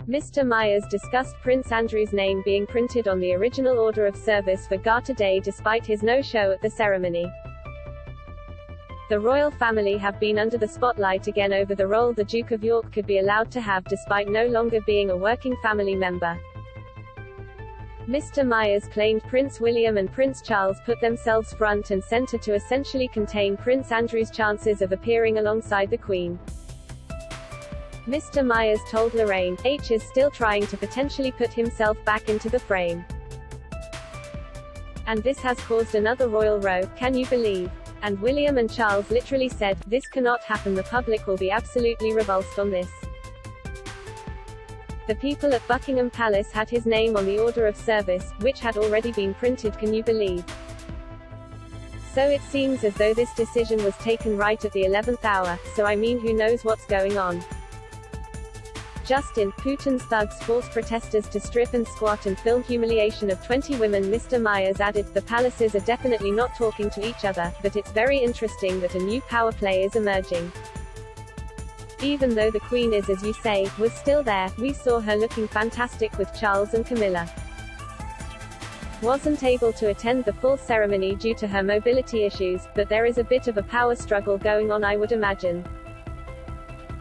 Mr. Myers discussed Prince Andrew's name being printed on the original order of service for Garter Day despite his no-show at the ceremony. The royal family have been under the spotlight again over the role the Duke of York could be allowed to have despite no longer being a working family member. Mr. Myers claimed Prince William and Prince Charles put themselves front and center to essentially contain Prince Andrew's chances of appearing alongside the Queen. Mr. Myers told Lorraine, H is still trying to potentially put himself back into the frame. And this has caused another royal row, can you believe? And William and Charles literally said, this cannot happen, the public will be absolutely revulsed on this. The people at Buckingham Palace had his name on the order of service, which had already been printed, can you believe? So it seems as though this decision was taken right at the 11th hour, so I mean who knows what's going on. Justin, Putin's thugs force protesters to strip and squat and film humiliation of 20 women. Mr. Myers added, the palaces are definitely not talking to each other, but it's very interesting that a new power play is emerging. Even though the Queen is, as you say, was still there, we saw her looking fantastic with Charles and Camilla. Wasn't able to attend the full ceremony due to her mobility issues, but there is a bit of a power struggle going on, I would imagine.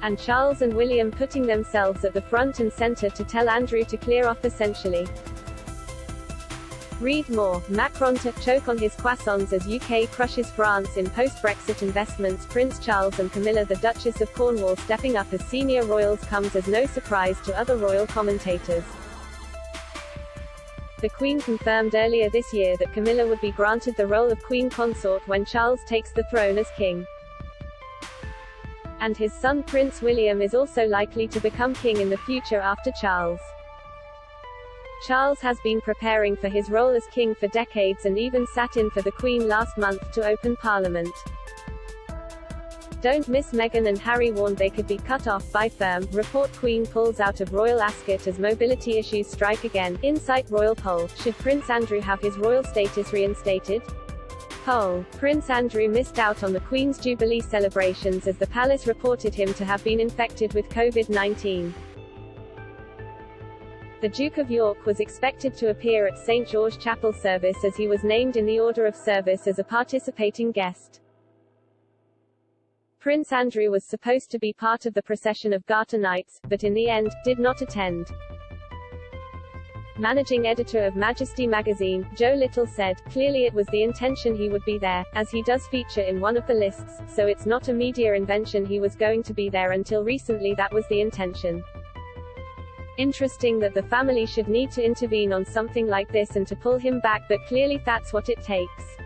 And Charles and William putting themselves at the front and center to tell Andrew to clear off essentially. Read more. Macron to choke on his croissants as UK crushes France in post-Brexit investments. Prince Charles and Camilla the Duchess of Cornwall stepping up as senior royals comes as no surprise to other royal commentators. The Queen confirmed earlier this year that Camilla would be granted the role of Queen Consort when Charles takes the throne as King. And his son Prince William is also likely to become king in the future after Charles. Charles has been preparing for his role as king for decades and even sat in for the Queen last month to open Parliament. Don't miss Meghan and Harry warned they could be cut off by firm. Report Queen pulls out of Royal Ascot as mobility issues strike again. Insight Royal poll, should Prince Andrew have his royal status reinstated? Poll. Prince Andrew missed out on the Queen's Jubilee celebrations as the palace reported him to have been infected with COVID-19. The Duke of York was expected to appear at St. George Chapel service as he was named in the order of service as a participating guest. Prince Andrew was supposed to be part of the procession of Garter Knights, but in the end, did not attend. Managing editor of Majesty magazine, Joe Little said, clearly it was the intention he would be there, as he does feature in one of the lists, so it's not a media invention he was going to be there until recently that was the intention. Interesting that the family should need to intervene on something like this and to pull him back, but clearly that's what it takes.